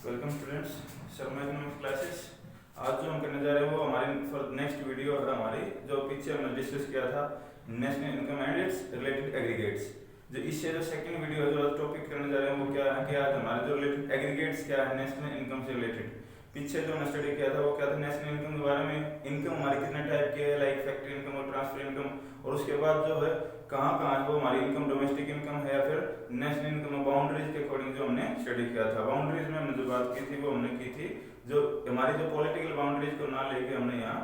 Welcome students, Sharma economics classes. आज जो हम करने जा रहे हैं वो हमारी फॉर नेक्स्ट वीडियो है। हमारी जो पीछे हमने डिस्कस किया था national income and it's related aggregates, जो इससे जो सेकंड वीडियो है जो टॉपिक करने जा रहे हैं वो क्या है कि आज हमारे जो रिलेटेड एग्रीगेट्स क्या है नेशनल इनकम से रिलेटेड। पीछे जो हमने स्टडी किया था वो क्या था, नेशनल इनकम के बारे में। इनकम हमारी कितने टाइप की है, लाइक फैक्ट्री इनकम और ट्रांसफर इनकम, और उसके बाद जो है कहाँ कहाँ वो हमारी इनकम डोमेस्टिक इनकम है या फिर नेशनल इनकम। बाउंड्रीज के अकॉर्डिंग जो हमने स्टडी किया था, बाउंड्रीज में हमने जो बात की थी वो हमने की थी जो हमारी जो पॉलिटिकल बाउंड्रीज को ना लेके हमने यहाँ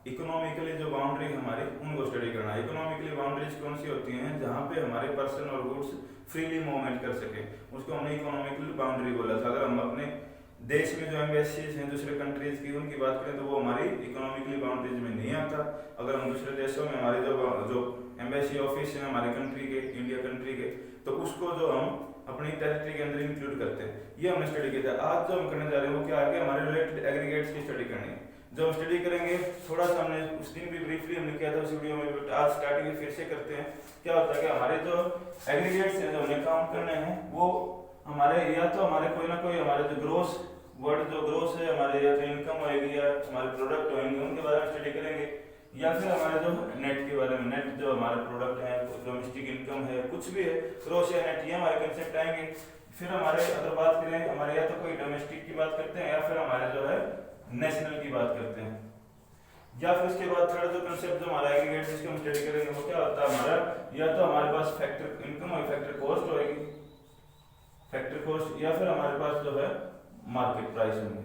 इकोनॉमिकली जो बाउंड्री हमारी उनको स्टडी करना है। इकोनॉमिकली बाउंड्रीज कौन सी होती हैं, जहाँ पे हमारे पर्सन और गुड्स फ्रीली मूवमेंट कर सके, उसको हमने इकोनॉमिकल बाउंड्री बोला था। अगर हम अपने देश में जो एम्बेसीज हैं दूसरे कंट्रीज की उनकी बात करें तो वो हमारी इकोनॉमिकली बाउंड्रीज में नहीं आता। अगर हम दूसरे देशों में हमारे जो एम्बेसी ऑफिस है हमारे कंट्री के, इंडिया कंट्री के, तो उसको जो हम अपनी टेरिटरी के अंदर इंक्लूड करते हैं। ये हमने स्टडी किया था। आज जो हम करने जा रहे हैं वो क्या है, हमारे रिलेटेड एग्रीगेट्स की स्टडी करनी है। जो हम स्टडी करेंगे थोड़ा सा हमने उस दिन भी ब्रीफली हमने किया था उस वीडियो में, बट आज स्टार्टिंग में फिर से करते हैं। क्या होता है कि हमारे जो एग्रीगेट्स हैं जो हमें काउंट करने हैं वो हमारे या तो हमारे कोई ना कोई हमारे जो ग्रोस वर्ड जो ग्रोस है हमारे, या तो इनकम होगी या हमारे प्रोडक्ट होंगे, उनके बारे में स्टडी करेंगे, या फिर हमारे जो नेट के बारे में, नेट जो हमारे प्रोडक्ट है, डोमेस्टिक इनकम है, कुछ भी है, ग्रोस या नेट, ये हमारे कंसेप्ट आएंगे। फिर हमारे अगर बात करें हमारे या तो कोई डोमेस्टिक की बात करते हैं या फिर हमारे जो है नेशनल की बात करते हैं, या फिर उसके बाद थर्ड जो कंसेप्ट जो हमारा एग्रीगेट जिसको हम स्टडी करेंगे वो क्या होता है हमारा, या तो हमारे पास फैक्टर इनकम और फैक्टर कॉस्ट होगी, फैक्टर कॉस्ट, या फिर हमारे पास जो है मार्केट प्राइस होंगे।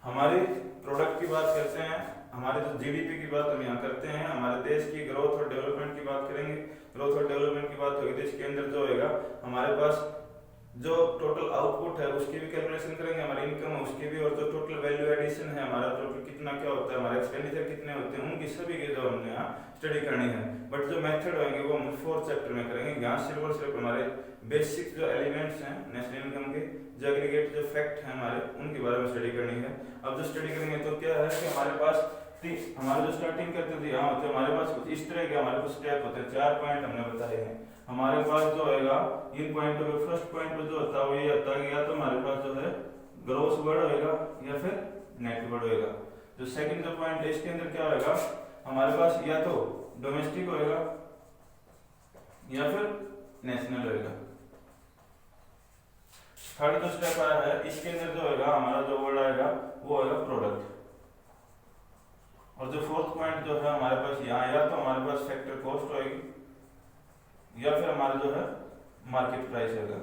हमारे प्रोडक्ट की बात करते हैं, हमारे जो जीडीपी की बात हम यहाँ करते हैं, हमारे देश की ग्रोथ और डेवलपमेंट की बात करेंगे। ग्रोथ और डेवलपमेंट की बात होगी तो इसके अंदर जो होगा हमारे पास जो टोटल आउटपुट है उसकी भी कैलकुलेशन करेंगे, हमारी इनकम है उसकी भी, और जो टोटल वैल्यू एडिशन है हमारा टोटल कितना क्या होता है, हमारे एक्सपेंडिचर कितने होते हैं, उनकी सभी के जो हमने यहाँ स्टडी करनी है। बट जो मेथड होंगे वो हम 4th चैप्टर में करेंगे। यहाँ सिर्फ हमारे बेसिक जो एलिमेंट्स हैं नेशनल इनकम के, जो एग्रीगेट जो फैक्ट हैं हमारे, उनके बारे में स्टडी करनी है। अब जो स्टडी करेंगे तो क्या है कि हमारे पास हमारे जो स्टार्टिंग करते थे यहाँ होते हमारे पास कुछ इस तरह के हमारे पास स्टेप होते हैं, 4 पॉइंट हमने बताए हैं। हमारे पास जो होगा इन पॉइंटों पे फर्स्ट पॉइंट पे जो होता है वो ये होता है कि या तो हमारे पास जो है ग्रोस वर्ड होएगा या फिर नेट वर्ड होएगा। जो सेकंड जो पॉइंट है इसके अंदर क्या होएगा, हमारे पास या तो डोमेस्टिक होएगा या फिर नेशनल होएगा। थर्ड जो स्टेप आया है इसके अंदर जो होएगा हमारा जो वर्ड आएगा वो होएगा प्रोडक्ट। और जो फोर्थ पॉइंट जो है हमारे पास यहाँ या तो हमारे पास फैक्टर कॉस्ट होगी या फिर हमारा जो है मार्केट प्राइस होगा।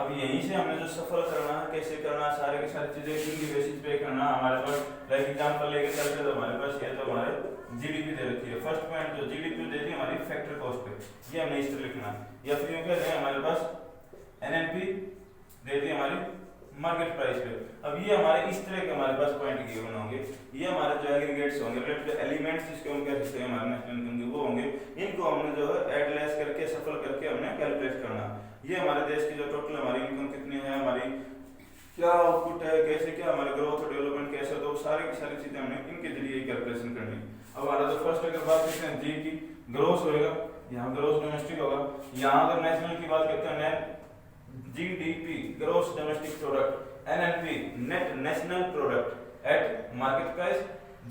अब यहीं से हमें जो सफल करना है, कैसे करना है, सारे की सारी चीजें इनकी बेसिस पे करना है। हमारे पास लाइक एग्जांपल लेके चलते तो हमारे पास ये तो हमारे जीडीपी दे रखी है। फर्स्ट पॉइंट जो जीडीपी दे दी हमारी फैक्टर कॉस्ट पे, ये हमने इस तरह लिखना है, या फिर यूं कहते हैं हमारे पास एनएनपी दे दी हमारी मार्केट प्राइस पे। अब ये हमारे इस तरह के हमारे पास पॉइंट गिवन होंगे, ये हमारे जो एग्रीगेट्स होंगे, रिलेटेड एलिमेंट्स जिसको हम कह सकते हैं हमारे नेशनल इनकम के, वो होंगे। इनको हमने जो है ऐड लेस करके सफल करके हमने कैलकुलेट करना। ये हमारे देश की जो टोटल हमारी इनकम कितनी है, हमारी क्या आउटपुट है, कैसे क्या हमारे ग्रोथ और डेवलपमेंट कैसे, तो सारी की सारी चीजें हमने इनके जरिए कैलकुलेशन करनी। अब हमारा जो फर्स्ट अगर बात करते हैं जी की, ग्रोस होएगा, यहाँ ग्रोस डोमेस्टिक होगा। यहाँ अगर नेशनल की बात करते हैं GDP gross domestic product, NNP net national product at market price,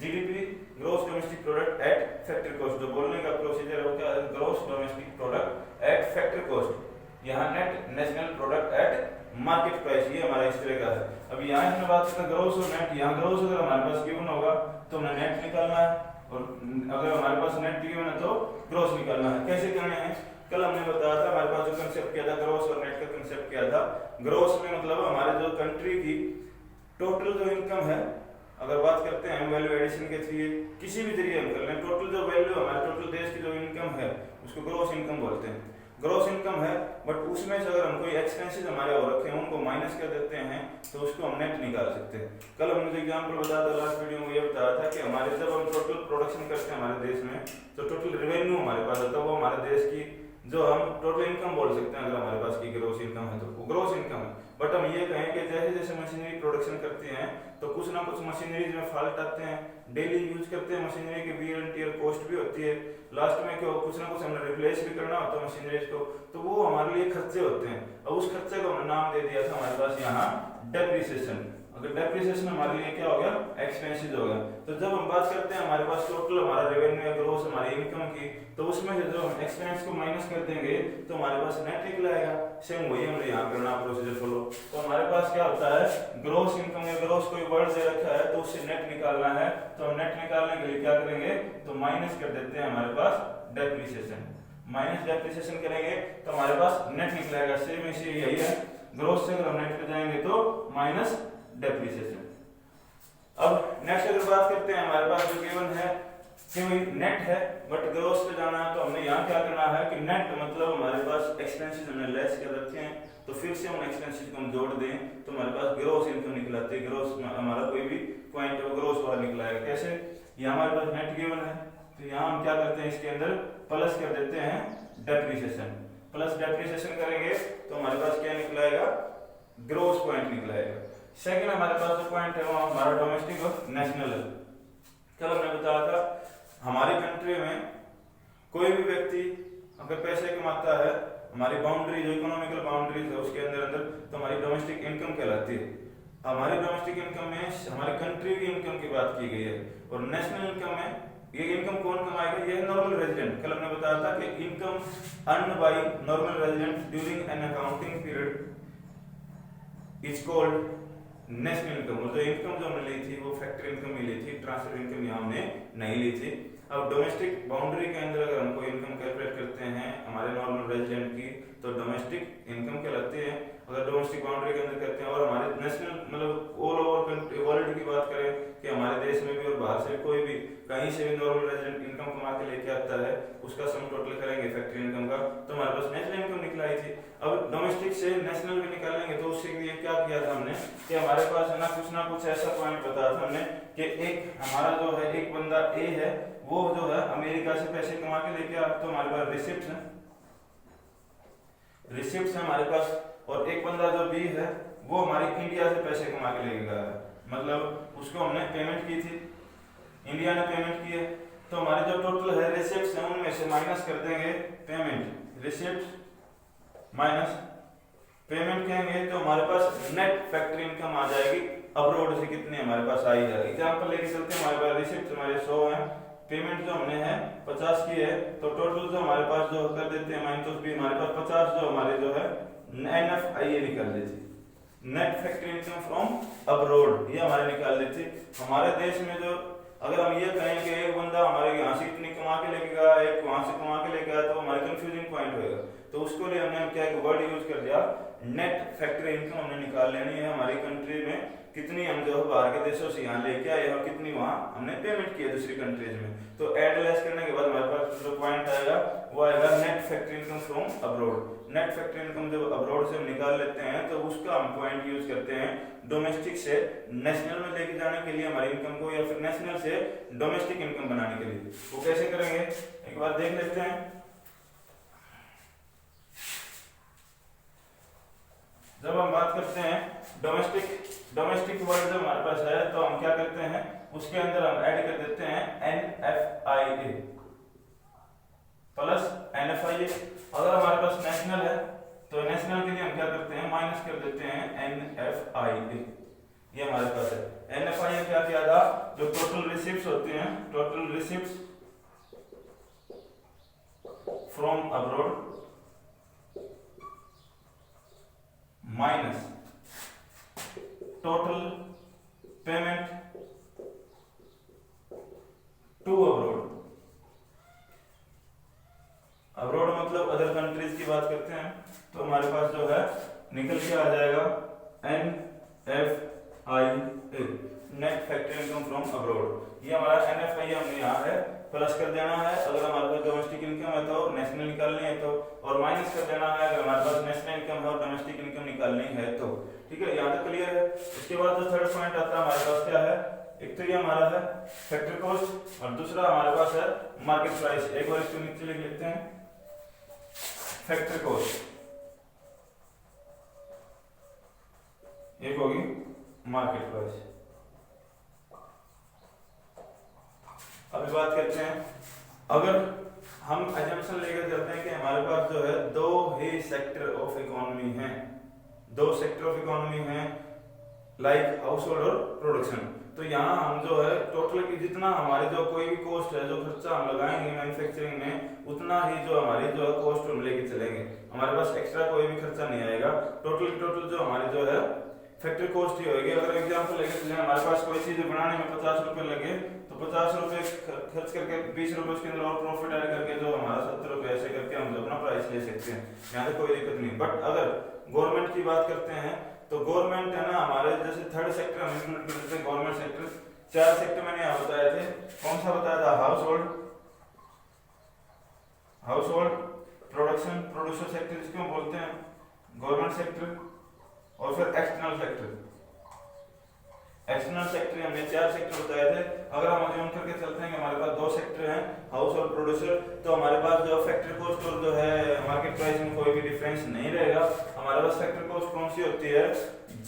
GDP gross domestic product at factor cost. जो बोलने का प्रोसीजर होता है gross domestic product at factor cost, यहाँ net national product at market price, ये हमारा इस तरह का है। अब यहाँ इसमें बात करते हैं ग्रोस और नेट। यहाँ ग्रोस अगर हमारे पास गिवन होगा तो हमें नेट निकालना है, और अगर हमारे पास नेट गिवन है तो ग्रोस निकालना है। कैसे करना है, कल हमने बताया था हमारे पास जो कंसेप्ट किया था ग्रोस और नेट का कंसेप्ट किया था। ग्रोस में मतलब हमारे जो कंट्री की टोटल जो इनकम है, अगर बात करते हैं वैल्यू एडिशन के थ्रू किसी भी तरीके हम कर लें, टोटल जो वैल्यू हमारे टोटल देश की जो इनकम है उसको ग्रोस इनकम बोलते हैं। ग्रोस इनकम है, बट उसमें से अगर हम कोई एक्सपेंसेस हमारे और रखे हैं उनको माइनस कर देते हैं तो उसको हम नेट निकाल सकते हैं। कल हमने जो एग्जांपल बताया था लास्ट वीडियो में, ये बताया था कि हमारे जब हम टोटल प्रोडक्शन करते हैं हमारे देश में तो टोटल रेवेन्यू हमारे पास आता है, वो हमारे देश की जो हम टोटल इनकम बोल सकते हैं अगर हमारे पास की ग्रोस इनकम है तो वो ग्रोस इनकम है। बट हम ये कहें कि जैसे जैसे मशीनरी प्रोडक्शन करते हैं तो कुछ ना कुछ मशीनरीज में फॉल्ट आते हैं, डेली यूज करते हैं मशीनरी की वियर एंड टियर कॉस्ट भी होती है, लास्ट में क्यों कुछ ना कुछ हमने रिप्लेस भी करना होता है मशीनरीज को, तो वो हमारे लिए खर्चे होते हैं। अब उस खर्चे को हमने नाम दे दिया था हमारे पास यहाँ डेप्रिसिएशन। अगर डेप्रिसिएशन हमारे लिए क्या हो गया, एक्सपेंसेस हो गया। तो जब हम बात करते हैं हमारे पास टोटल हमारा रेवेन्यू या ग्रोस हमारी इनकम की, तो उसमें से जो हम एक्सपेंस को माइनस कर देंगे तो हमारे पास नेट निकल आएगा। सेम वही हमने यहाँ करना प्रोसीजर फॉलो। तो हमारे पास क्या होता है, ग्रोस इनकम या ग्रोस कोई वर्ड दे रखा है तो उससे नेट निकालना है, तो हम नेट निकालने के लिए क्या करेंगे, तो माइनस कर देते हैं हमारे पास डेप्रिसिएशन। माइनस डेप्रिसिएशन करेंगे तो हमारे पास नेट निकलेगा। सेम इसी यही है, ग्रोस से अगर हम नेट पे जाएंगे तो माइनस डेप्रिसिएशन। अब नेक्स्ट अगर बात करते हैं हमारे पास जो गिवन है कि नेट है बट ग्रोस पे जाना है, तो हमने यहाँ क्या करना है कि नेट मतलब हमारे पास एक्सपेंसेस हमने लेस कर रखे हैं, तो फिर से हम एक्सपेंसेस को हम जोड़ दें तो हमारे पास ग्रोस इनकम निकलाती है। ग्रोस हमारा कोई भी पॉइंट है वो ग्रोस वाला निकलाएगा। कैसे, यहाँ हमारे पास नेट गिवन है तो यहाँ हम क्या करते हैं, इसके अंदर प्लस कर देते हैं डेप्रिसिएशन। प्लस डेप्रिसिएशन करेंगे तो हमारे पास क्या निकलाएगा, ग्रोस पॉइंट निकलाएगा। सेकंड हमारे पास जो पॉइंट है वो हमारा डोमेस्टिक और नेशनल है। कल हमने बताया था हमारी कंट्री में कोई भी व्यक्ति अगर पैसे कमाता है, हमारी बाउंड्री जो इकोनॉमिकल बाउंड्रीज है उसके अंदर तो हमारी डोमेस्टिक इनकम कहलाती है। हमारी डोमेस्टिक इनकम में हमारी कंट्री की इनकम की बात की गई है, और नेशनल इनकम में ये इनकम कौन कमाएगा, ये नॉर्मल रेजिडेंट। कल हमने बताया था कि income earned by normal resident during an accounting period is called national income. और जो इनकम जो हमने ली थी वो फैक्टर इनकम ही ली थी, ट्रांसफर इनकम यहाँ हमने नहीं ली थी। अब डोमेस्टिक बाउंड्री के अंदर अगर हम कोई इनकम कैलकुलेट करते हैं हमारे नॉर्मल रेजिडेंट की तो डोमेस्टिक इनकम कहलाती है। अगर डोमेस्टिक बाउंड्री के अंदर करते हैं और हमारे नेशनल मतलब ऑल ओवर वर्ल्ड की बात करें कि हमारे देश में भी और बाहर से कोई भी कहीं से भी नॉर्मल रेजिडेंट इनकम कमा के लेके आता है, उसका सम टोटल करेंगे फैक्ट्री इनकम का, तो हमारे पास नेशनल इनकम निकलाई थी। अब डोमेस्टिक से नेशनल भी निकालेंगे तो उसके लिए क्या किया था हमने कि हमारे पास है ना कुछ ऐसा पॉइंट बताया था हमने कि एक हमारा जो है एक बंदा ए है वो जो है अमेरिका से पैसे कमा के लेके आ, तो हमारे पास रिसिप्ट है, रिसिप्ट है हमारे पास, और एक बंदा जो बी है वो हमारी इंडिया से पैसे कमा के लेके गया है, मतलब उसको हमने पेमेंट की थी, इंडिया ने पेमेंट की है, तो हमारे जो टोटल है रिसिप्ट्स हैं उनमें से माइनस कर देंगे पेमेंट, रिसिप्ट माइनस पेमेंट कहेंगे तो हमारे पास नेट फैक्ट्री इनकम आ जाएगी अब्रॉड से कितनी हमारे पास आई है। एग्जांपल लेके चलते हैं, हमारे पास रिसिप्ट हमारे 100 है, पेमेंट जो हमने है 50 की है, तो टोटल जो हमारे पास जो कर देते हैं माइनस भी हमारे पास 50 जो हमारे जो है NFIA निकाल देती, net factory income from abroad, ये हमारे निकाल देती। हमारे देश में जो अगर हम ये कहें कि एक बंदा हमारे यहाँ से इतनी कमा के लेके गया, एक वहां से कमा के लेके आया, तो हमारे कंफ्यूजिंग पॉइंट होगा, तो उसको लिए हमने क्या एक वर्ड यूज कर दिया नेट फैक्ट्री इनकम हमने निकाल लेनी है हमारी कंट्री में कितनी हम जो बाहर के देशों से यहाँ लेके आए और कितनी वहाँ हमने पेमेंट की है दूसरी कंट्रीज में। तो एड लेस करने के बाद हमारे पास जो पॉइंट आएगा वो आएगा net factory income from abroad. Net factory income जब अब्रॉड से हम निकाल लेते हैं तो उसका हम पॉइंट यूज करते हैं डोमेस्टिक से नेशनल में लेके जाने के लिए हमारी इनकम को, या फिर नेशनल से डोमेस्टिक इनकम बनाने के लिए। वो कैसे करेंगे एक बार देख लेते हैं। जब हम बात करते हैं डोमेस्टिक वर्ड जब हमारे पास है तो हम क्या करते हैं उसके अंदर हम ऐड कर देते हैं NFIA प्लस NFIA। अगर हमारे पास नेशनल है तो नेशनल के लिए हम क्या करते हैं माइनस कर देते हैं NFIA, ये हमारे पास है। NFIA क्या किया था, जो टोटल रिसिप्ट्स होते हैं, total receipts from abroad minus total payment to abroad. Abroad मतलब अदर कंट्रीज की बात करते हैं तो हमारे पास जो है निकल के आ जाएगा NFIA net factory income from abroad. ये हमारा NFIA हमने यहाँ है प्लस कर देना है अगर हमारे पास डोमेस्टिक इनकम है तो, नेशनल निकालनी है तो, और माइनस कर देना है अगर हमारे पास नेशनल इनकम है और डोमेस्टिक इनकम निकालनी है तो। ठीक है, यहाँ तक क्लियर है। उसके बाद जो थर्ड पॉइंट आता है हमारे पास क्या है, एक तो ये हमारा है फैक्टर कॉस्ट और दूसरा हमारे पास है मार्केट प्राइस। एक बार इसको नीचे लिख लेते हैं, फैक्ट्री कॉस्ट, एक होगी मार्केट प्राइस। अभी बात करते हैं, अगर हम अजम्पशन लेकर चलते हैं कि हमारे पास जो है दो ही सेक्टर ऑफ इकोनॉमी हैं, दो सेक्टर ऑफ इकोनॉमी हैं लाइक हाउस होल्ड और प्रोडक्शन, तो यहाँ हम जो है टोटल की जितना हमारे जो कोई भी कॉस्ट है, जो खर्चा हम लगाएंगे मैन्युफैक्चरिंग में, उतना ही जो हमारी जो है कॉस्ट हम लेके चलेंगे, हमारे पास एक्स्ट्रा कोई भी खर्चा नहीं आएगा। टोटल जो हमारी जो है फैक्ट्री कॉस्ट ही होगी। अगर एग्जांपल लेके चले, हमारे पास कोई चीज बनाने में 50 रुपए लगे, तो 50 रुपए खर्च करके 20 रुपए उसके अंदर और प्रॉफिट ऐड करके जो हमारा 70 रुपए ऐसे करके हम अपना प्राइस ले सकते हैं, यहाँ पे कोई दिक्कत नहीं। बट अगर गवर्नमेंट की बात करते हैं तो गवर्नमेंट है ना, हमारे जैसे थर्ड सेक्टर हम इंप्लीमेंट करते हैं, गवर्नमेंट सेक्टर, 4 सेक्टर मैंने यहाँ बताए थे। कौन सा बताया था? House hold, production, producer sector जिसको हम बोलते हैं, गवर्नमेंट सेक्टर, और फिर एक्सटर्नल सेक्टर। एक्सटर्नल सेक्टर हमने 4 सेक्टर बताए थे। अगर हम अज्यूम करके चलते हैं कि हमारे पास 2 सेक्टर हैं, हाउस और प्रोड्यूसर, तो हमारे पास जो फैक्ट्री कॉस्ट और जो है मार्केट प्राइस में कोई भी डिफरेंस नहीं रहेगा। हमारे पास फैक्ट्री कॉस्ट कौन सी होती है?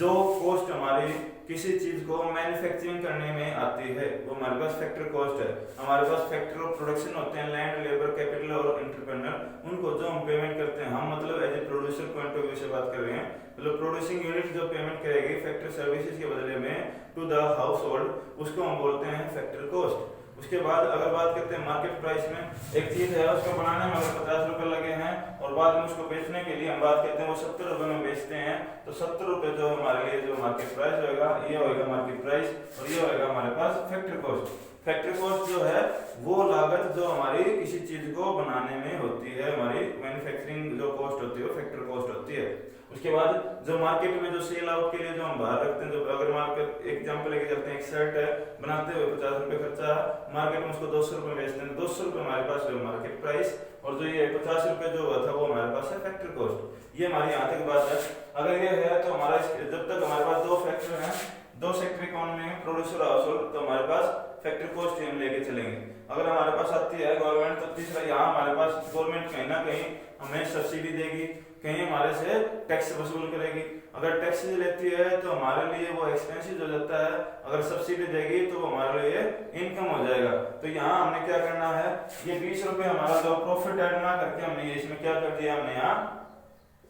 जो कॉस्ट हमारी किसी चीज को मैन्युफैक्चरिंग करने में आती है, वो हमारे पास फैक्ट्री कॉस्ट है। हमारे पास फैक्ट्री ऑफ प्रोडक्शन होते हैं, लैंड, लेबर, कैपिटल और एंटरप्रेन्योर, उनको जो हम पेमेंट करते हैं, हम मतलब as a producer point of view से बात कर रहे हैं, मतलब प्रोड्यूसिंग यूनिट जो पेमेंट करेगी फैक्ट्री सर्विसेज के बदले में टू द हाउस होल्ड, उसको हम बोलते हैं फैक्ट्री कॉस्ट। उसके बाद अगर बात करते हैं मार्केट प्राइस में, एक चीज है उसको बनाने में अगर 50 रुपए लगे हैं और बाद में उसको बेचने के लिए हम बात करते हैं वो 70 रुपए में बेचते हैं, तो 70 रुपए जो हमारे लिए जो मार्केट प्राइस होगा, ये होगा मार्केट प्राइस, और ये होगा हमारे पास फैक्ट्री कॉस्ट। फैक्ट्री कॉस्ट जो है वो लागत जो हमारी किसी चीज को बनाने में होती है, हमारी मैन्युफैक्चरिंग जो कॉस्ट होती है वो फैक्ट्री कॉस्ट होती है। उसके बाद जो मार्केट में जो सेल आउट के लिए जो हम बाहर रखते हैं, जो अगर मार्केट एग्जांपल लेके चलते हैं, एक शर्ट है बनाते हुए 50 रुपए खर्चा, मार्केट में उसको 200 रुपए बेचते हैं, 200 रुपए हमारे पास जो मार्केट प्राइस, और जो ये 50 रुपए जो हुआ था वो हमारे पास है फैक्ट्री कॉस्ट। ये हमारी यहाँ तक बात है। अगर ये है तो हमारा जब तक हमारे पास 2 फैक्टर हैं, 2 सेक्टर इकोनॉमी में, प्रोड्यूसर हाउस होल्ड, तो हमारे पास फैक्ट्री कॉस्ट हम लेके चलेंगे। अगर हमारे पास आती है गवर्नमेंट, तो तीसरा यहाँ हमारे पास गवर्नमेंट कहीं ना कहीं हमें सब्सिडी देगी, कहीं हमारे से टैक्स वसूल करेगी। अगर टैक्स लेती है तो हमारे लिए वो एक्सपेंसिव हो जाता है, अगर सब्सिडी देगी तो वो हमारे लिए इनकम हो जाएगा। तो यहाँ हमने क्या करना है, ये 20 रुपए हमारा जो प्रॉफिट ऐड ना करके हमने इसमें क्या कर दिया, हमने यहाँ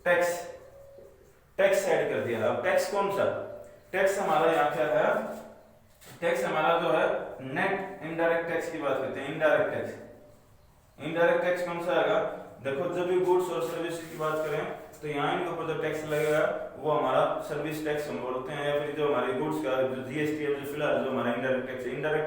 टैक्स ऐड कर दिया। अब टैक्स कौन सा? टैक्स हमारा यहाँ क्या है? टैक्स हमारा जो है नेट इनडायरेक्ट टैक्स की बात करते हैं। इनडायरेक्ट टैक्स कौन सा आएगा? देखो, जब भी गुड्स और सर्विस की बात करें तो यहाँ इनके ऊपर जो टैक्स लगेगा वो हमारा सर्विस टैक्स हम बोलते हैं, या फिर जो हमारे गुड्स का जो जीएसटी है, जो फिलहाल जो हमारा इनडायरेक्ट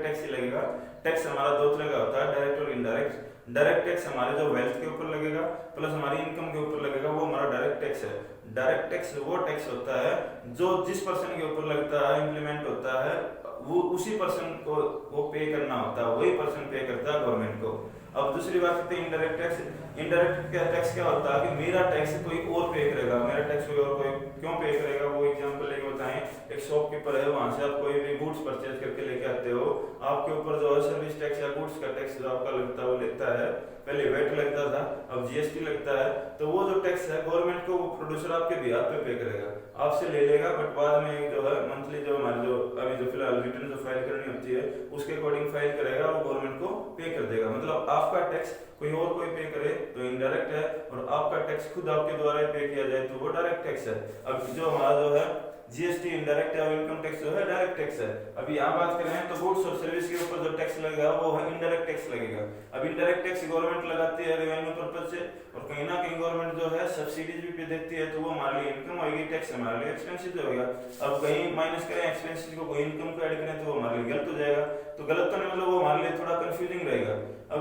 टैक्स ही लगेगा। टैक्स हमारा 2 तरह का होता है, डायरेक्ट और इनडायरेक्ट। डायरेक्ट टैक्स हमारे जो वेल्थ के ऊपर लगेगा प्लस हमारी इनकम के ऊपर लगेगा, वो हमारा डायरेक्ट टैक्स है। डायरेक्ट टैक्स वो टैक्स होता है जो जिस पर्सन के ऊपर लगता है, इंप्लीमेंट होता है, वो उसी पर्सन को वो पे करना होता है, वही पर्सन पे करता है गवर्नमेंट को। अब दूसरी बात करते हैं इनडायरेक्ट टैक्स। इनडायरेक्ट टैक्स क्या होता है कि मेरा टैक्स कोई और पे करेगा, मेरा टैक्स कोई और कोई क्यों पे करेगा, वो एग्जांपल लेके बताएं। एक शॉपकीपर है, वहां से आप कोई भी गुड्स परचेज करके लेके आते हो, आपके ऊपर जो है सर्विस टैक्स या गुड्स का टैक्स जो आपका लगता है वो लगता है। पहले वेट लगता था, अब जीएसटी लगता है। तो वो जो टैक्स है गवर्नमेंट को वो प्रोड्यूसर आपके बिहाफ पे करेगा, आपसे ले लेगा, बट बाद में जो है मंथली जो हमारी जो अभी जो फिलहाल रिटर्न जो फाइल करनी होती है उसके अकॉर्डिंग फाइल करेगा, वो गवर्नमेंट को पे कर देगा। मतलब आपका टैक्स कोई और कोई पे करे तो इनडायरेक्ट है, और आपका टैक्स खुद आपके द्वारा पे किया जाए तो वो डायरेक्ट टैक्स है। अब जो हमारा जो है जीएसटी इनडायरेक्ट है और इनकम टैक्स जो है डायरेक्ट टैक्स है। अभी यहाँ बात करें तो गुड्स और सर्विस के ऊपर जो टैक्स लगेगा वो है इनडायरेक्ट टैक्स लगेगा। अब इनडायरेक्ट टैक्स गवर्नमेंट लगाती है रेवेन्यू पर्पज से, और कहीं ना कहीं गवर्नमेंट जो है सब्सिडीज भी पे देती है, तो वो हमारे लिए इनकम होगी, टैक्स हमारे लिए एक्सपेंसिव होगा। अब कहीं माइनस करें एक्सपेंसिव को, कोई इनकम को ऐड करें तो वो हमारे लिए गलत हो जाएगा। तो गलत तो नहीं, मतलब वो हमारे लिए थोड़ा कंफ्यूजिंग रहेगा। अब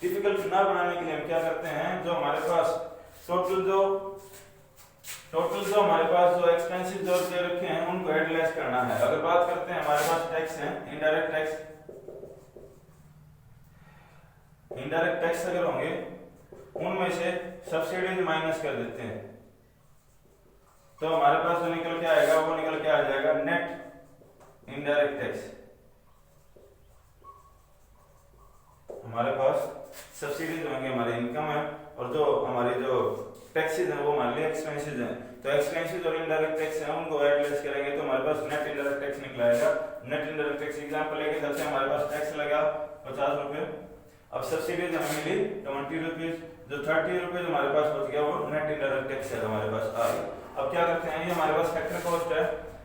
डिफिकल्ट ना बनाने के लिए हम क्या करते हैं, जो हमारे पास टोटल जो हमारे पास जो एक्सपेंसिव जो दे रखे हैं उनको ऐड लेस करना है। अगर बात करते हैं हमारे पास टैक्स है, इनडायरेक्ट टैक्स अगर होंगे उनमें से सब्सिडीज माइनस कर देते हैं, तो हमारे पास जो निकल के आएगा वो निकल के आ जाएगा नेट इनडायरेक्ट टैक्स। हमारे पास सब्सिडीज होंगे, हमारे इनकम है, और जो हमारी जो टैक्सेस हैं वो हमारे लिए एक्सपेंसेस हैं। तो एक्सपेंसेस और इनडायरेक्ट टैक्स हैं उनको ऐड लेस करेंगे तो हमारे पास नेट इनडायरेक्ट टैक्स निकल आएगा। नेट इनडायरेक्ट टैक्स एग्जांपल लेके चलते हैं, हमारे पास टैक्स लगा 50 रुपए, अब सब्सिडीज हमें मिली 20 रुपीज, जो 30 रुपीज हमारे पास बच गया वो नेट इनडायरेक्ट टैक्स है हमारे पास आ गया। अब क्या करते हैं, ये हमारे पास फैक्ट्री कॉस्ट है।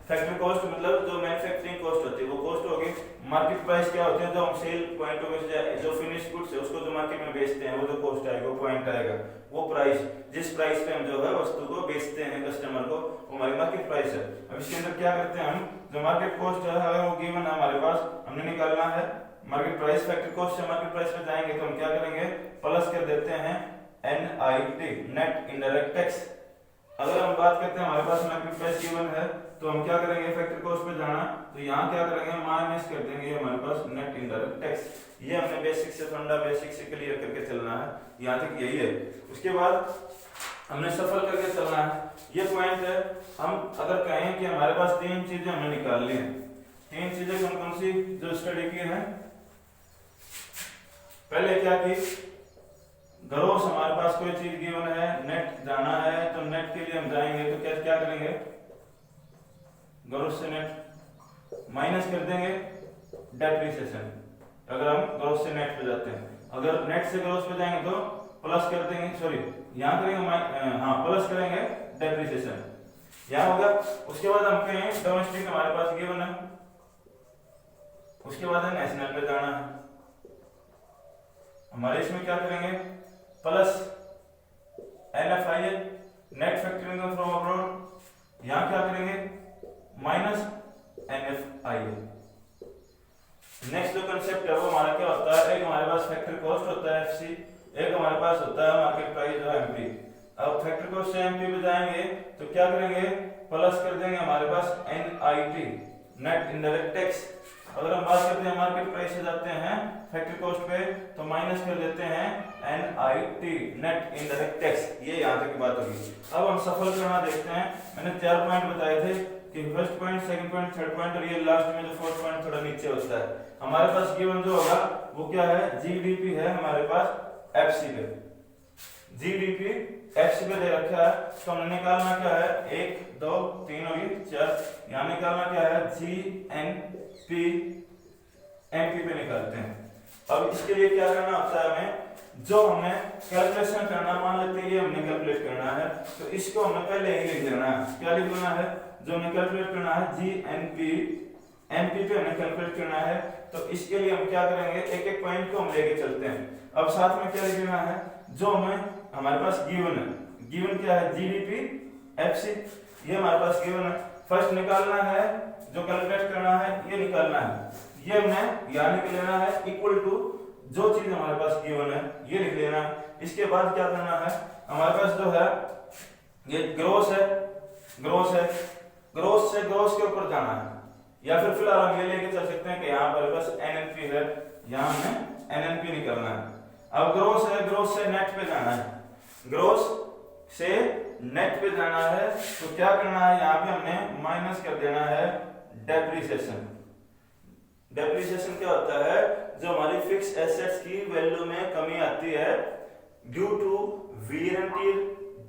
फैक्ट्री कॉस्ट मतलब जो मैन्युफैक्चरिंग कॉस्ट होती है वो कॉस्ट होगी। मार्केट प्राइस क्या होती है, जो हम सेल पॉइंट पे जो फिनिश गुड्स है उसको जो मार्केट में बेचते हैं वो जो कॉस्ट आएगा, वो पॉइंट आएगा, वो प्राइस जिस प्राइस पे हम जो है वस्तु को बेचते हैं कस्टमर को, वो हमारी मार्केट प्राइस है। अब इसके अंदर क्या करते हैं हम, जो मार्केट कॉस्ट है अगर वो गिवन है हमारे पास, हमने निकालना है मार्केट प्राइस। फैक्ट्री कॉस्ट से मार्केट प्राइस पे जाएंगे तो हम क्या करेंगे, प्लस कर देते हैं NIT नेट इनडायरेक्ट टैक्स। अगर हम बात करते हैं हमारे पास मार्केट प्राइस गिवन है तो हम क्या करेंगे, फैक्ट्री कॉस्ट पे जाना तो यहाँ क्या करेंगे, माइनस कर देंगे हमारे पास नेट इनडायरेक्ट टैक्स। ये हमने बेसिक से फंडा बेसिक से क्लियर करके चलना है, यहाँ तक यही है। उसके बाद हमने सफल करके चलना है, ये पॉइंट है। हम अगर कहें कि हमारे पास 3 चीजें हमने निकालनी है, 3 चीजें कौन कौन सी जो स्टडी की है, पहले क्या की, ग्रोस हमारे पास कोई चीज गिवन है, नेट जाना है तो नेट के लिए हम जाएंगे तो क्या करेंगे, ग्रोस से नेट माइनस कर देंगे डेप्रिसिएशन। अगर हम ग्रोस से नेट पे जाते हैं, अगर नेट से ग्रोस पे जाएंगे तो प्लस कर देंगे, सॉरी यहाँ करेंगे प्लस करेंगे डेप्रिसिएशन, यहाँ होगा। उसके बाद हम कहें डोमेस्टिक हमारे पास गिवन है, उसके बाद नेशनल पे जाना है, हमारे इसमें क्या करेंगे, plus NFIL net factoring from abroad, यहाँ क्या करेंगे माइनस NFIL। नेक्स्ट जो कंसेप्ट है वो हमारा क्या होता है, एक हमारे पास फैक्ट्री कॉस्ट होता है FC, एक हमारे पास होता है मार्केट प्राइस जो MP। अब फैक्ट्री कॉस्ट से MP पे जाएंगे तो क्या करेंगे, प्लस कर देंगे हमारे पास NIT नेट इनडायरेक्ट टैक्स। अगर हम बात करते हैं मार्केट प्राइस से जाते हैं फैक्ट्री कॉस्ट पे तो माइनस कर देते हैं NIT नेट इनडायरेक्ट टैक्स। ये यहाँ तक की बात होगी। अब हम सफल करना देखते हैं। मैंने 4 पॉइंट बताए थे कि first point, second point, third point और ये लास्ट में जो फोर्थ पॉइंट थोड़ा नीचे होता है। हमारे पास गिवन जो होगा वो क्या है, GDP है हमारे पास FC पे, GDP FC पे दे रखा है तो हमने निकालना क्या है, 1 2 3 और ये 4, यहाँ निकालना क्या है GNP MP पे निकालते हैं। अब इसके लिए क्या करना होता है, हमें जो हमने कैलकुलेशन करना, मान लेते हैं ये हमने कैलकुलेट करना है तो इसको हमने पहले ही लिख देना है। क्या लिख देना है, जो हमें कैलकुलेट करना है GNP MP पे हमें कैलकुलेट करना है तो इसके लिए हम क्या करेंगे, एक एक पॉइंट को हम लेके चलते हैं। अब साथ में क्या लिख देना है, जो हमें हमारे पास गिवन है, गिवन क्या है GDP FC, ये हमारे पास गिवन है। फर्स्ट निकालना है, जो कैलकुलेट करना है ये निकालना है, ये हमने यहाँ लिख लेना है इक्वल टू जो चीज हमारे पास गिवन है ये लिख लेना है। इसके बाद क्या करना है, हमारे पास जो है ये ग्रोस है, ग्रोस है, ग्रोस से ग्रोस के ऊपर जाना है, या फिर फिलहाल हम ये लेके चल सकते हैं कि यहाँ हमारे पास NNP है, यहाँ हमें NNP निकालना है। अब ग्रोस है, ग्रोस से नेट पे जाना है, ग्रोस से नेट पे जाना है तो क्या करना है, यहाँ पे हमने माइनस कर देना है डेप्रिसिएशन। डेप्रिसिएशन क्या होता है, जो हमारी फिक्स एसेट्स की वैल्यू में कमी आती है due to wear and tear,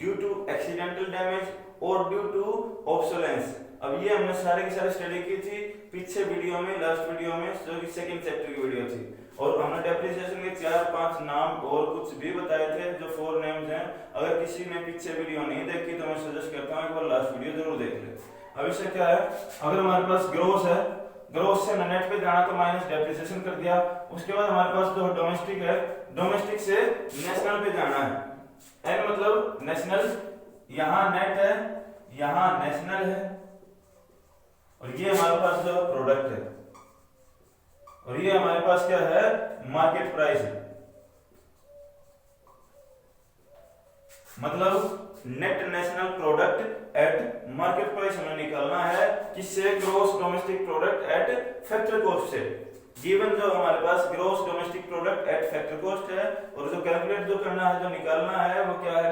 due to accidental damage और ड्यू टू ऑब्सोलेंस। अब ये हमने सारे की सारी स्टडी की थी पीछे वीडियो में, लास्ट वीडियो में जो कि सेकंड चैप्टर की वीडियो थी, और हमने डेप्रिसिएशन के 4-5 नाम और कुछ भी बताए थे जो 4 नेम्स हैं। अगर किसी ने पीछे वीडियो नहीं देखी तो मैं सजेस्ट करता हूँ एक बार लास्ट वीडियो जरूर देख ले। अब इससे क्या है, अगर हमारे पास ग्रोस है, ग्रोस से नेट पे जाना तो माइनस डेप्रिसिएशन कर दिया। उसके बाद हमारे पास जो डोमेस्टिक है, डोमेस्टिक से नेशनल पे जाना है, एन मतलब नेशनल, यहाँ नेट है, यहाँ नेशनल है, और ये हमारे पास जो प्रोडक्ट है, और ये हमारे पास क्या है, मार्केट प्राइस है। मतलब net national product at market price हमें निकालना है, किससे, gross domestic product at factory cost से। गिवन जो हमारे पास gross domestic product at factor cost है, और जो कैलकुलेट जो करना है, जो निकालना है वो क्या है,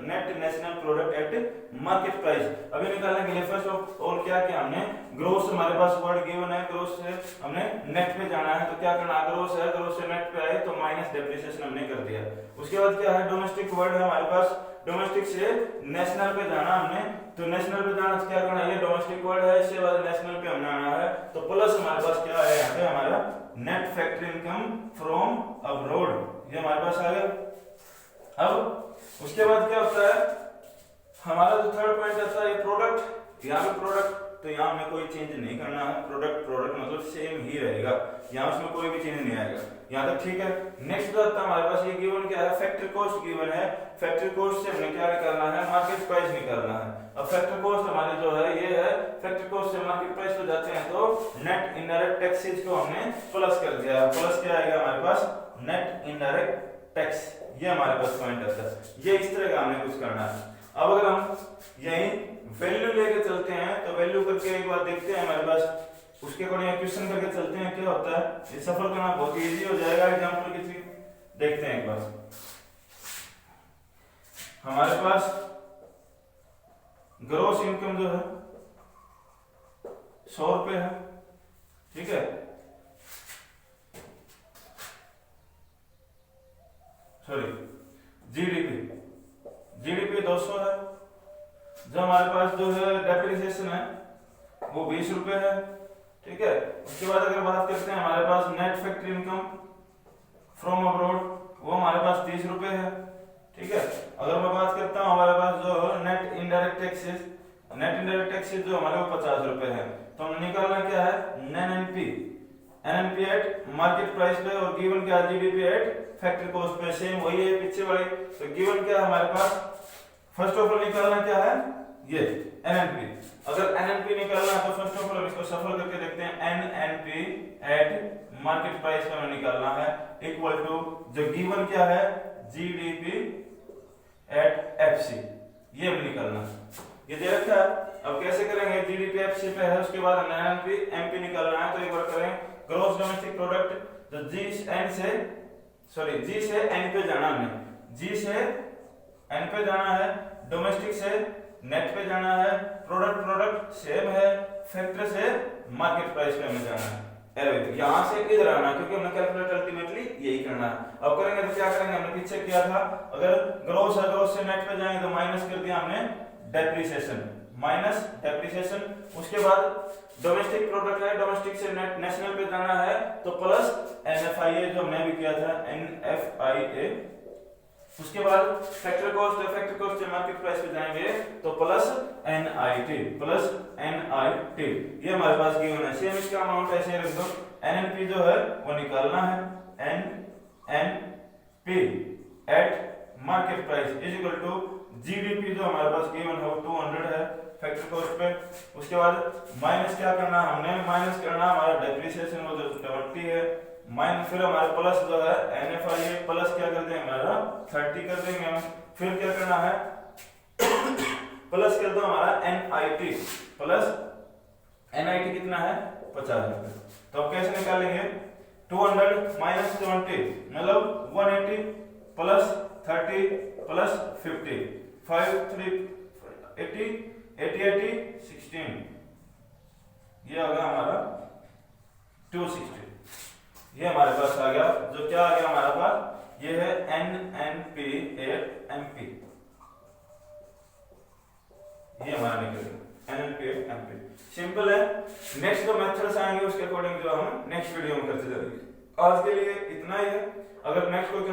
net national product at market price. अभी निकालने के लिए फर्स्ट ऑफ ऑल क्या किया हमने, ग्रोस हमारे पास वर्ड गिवन है, ग्रोस से हमने नेट पे जाना है, तो क्या करना, ग्रोस है, ग्रोस से नेट पे आए तो माइनस डेप्रिसिएशन हमने कर दिया। उसके बाद क्या है, डोमेस्टिक वर्ड है हमारे पास, डोमेस्टिक से नेशनल पे जाना हमने, तो नेशनल पे जाना तो क्या करना, ये डोमेस्टिक वर्ड है, इसके बाद नेशनल पे हमने आना है, तो प्लस हमारे पास क्या है यहाँ पे हमारा net factory income from abroad, ये हमारे पास आ गया। अब उसके बाद क्या होता है, हमारा जो थर्ड पॉइंट आता है ये प्रोडक्ट, यहाँ पे प्रोडक्ट, तो यहाँ हमें कोई चेंज नहीं करना है, प्रोडक्ट प्रोडक्ट मतलब सेम ही रहेगा, यहाँ उसमें कोई भी चेंज नहीं आएगा, यहाँ तक ठीक है। नेक्स्ट जो आता है हमारे पास, ये गिवन क्या है, फैक्टर कॉस्ट गिवन है, फैक्टर कॉस्ट से हमने क्या निकालना है, मार्केट प्राइस निकालना है। अब फैक्टर कॉस्ट हमारी जो है ये है, फैक्टर कॉस्ट से मार्केट प्राइस पे जाते हैं तो नेट इनडायरेक्ट टैक्सेस को हमने प्लस कर दिया, प्लस क्या आएगा हमारे पास, नेट इनडायरेक्ट टैक्स, ये हमारे पास पॉइंट आता है, ये इस तरह का हमने कुछ करना है। अब अगर हम यही वैल्यू लेके चलते हैं तो वैल्यू करके एक बार देखते हैं हमारे पास, उसके अकॉर्डिंग क्वेश्चन करके चलते हैं क्या होता है, ये सफल करना बहुत इजी हो जाएगा। एग्जांपल के थ्रू देखते हैं एक बार, हमारे पास ग्रॉस इनकम जो है 100 रुपए है, ठीक है, सॉरी जीडीपी 200 है, जो हमारे पास जो है डेप्रिसिएशन है वो 20 रुपए है, ठीक है। उसके बाद अगर बात करते हैं हमारे पास net factory income from abroad, वो हमारे पास 30 रुपए है, ठीक है। अगर मैं बात करता हूँ हमारे पास जो नेट इनडायरेक्ट टैक्सेस जो हमारे को 50 रुपए है, तो हम निकालना क्या है, एनएनपी एट मार्केट प्राइस पे, और गिवन क्या है, जीडीपी एट फैक्ट्री कॉस्ट पे, सेम वही है पीछे वाली। तो गिवन क्या है हमारे पास, फर्स्ट ऑफ ऑल निकालना क्या है, ये एनएनपी। अगर एनएनपी निकालना है तो फर्स्ट ऑफ ऑल इसको सफल करके देखते हैं, एनएनपी एट मार्केट प्राइस पे हमें निकालना है, इक्वल टू जो गिवन क्या है, जीडीपी एट एफसी, ये हमें निकालना है, ये दे रखा है। अब कैसे करेंगे, जीडीपी एफसी पे है, उसके बाद हमें एनएनपी एमपी निकालना है, तो एक बार करें, ग्रॉस डोमेस्टिक प्रोडक्ट, तो जी से एन पे जाना, हमें जी से एन पे जाना है, डोमेस्टिक से नेट पे जाना है, प्रोडक्ट सेम है, फैक्टर से मार्केट प्राइस पे हमें जाना है, यहाँ से इधर आना, क्योंकि हमने कैलकुलेट अल्टीमेटली यही करना है। अब करेंगे तो क्या करेंगे, हमने पीछे किया था, अगर ग्रॉस है, ग्रॉस से नेट पे जाएंगे तो माइनस कर दिया हमने डेप्रिसिएशन, माइनस डेप्रिसिएशन। उसके बाद डोमेस्टिक प्रोडक्ट है, डोमेस्टिक से नेट नेशनल पे जाना है तो प्लस एनएफआईए, जो हमने भी किया था एनएफआईए। उसके बाद फैक्टर कॉस्ट है, फैक्टर कॉस्ट से मार्केट प्राइस पे जाएंगे तो प्लस एनआईटी, ये हमारे पास गिवन है। सेम इसका अमाउंट ऐसे रख दो, एनएनपी जो है वो निकालना है, NNP at market price is equal to GDP, जो हमारे पास गिवन है वो 200 है फैक्टर कॉस्ट पे। उसके बाद माइनस क्या करना, हमने माइनस करना हमारा डेप्रिसिएशन वो जो 70 है, माइनस फिर हमारे प्लस जो है एनएफआईए, प्लस क्या कर देंगे हमारा 30 कर देंगे हम, फिर क्या करना है प्लस कर दो हमारा एनआईटी, प्लस एनआईटी कितना है 50 रुपए। तो अब कैसे निकालेंगे, 200 माइनस 20 मतलब 180 प्लस 30 प्लस 50, 5 3 80 80 16, ये आ गया हमारा 260, ये हमारे पास आ गया। जो क्या आ गया हमारे पास, ये है एनएनपी एट एमपी, ये हमारा निकल गया एनएनपी एट एमपी। सिंपल है। नेक्स्ट जो मेथड्स आएंगे उसके अकॉर्डिंग जो हम नेक्स्ट वीडियो में करते चलेंगे। आज के लिए इतना ही है। अगर नेक्स्ट कोई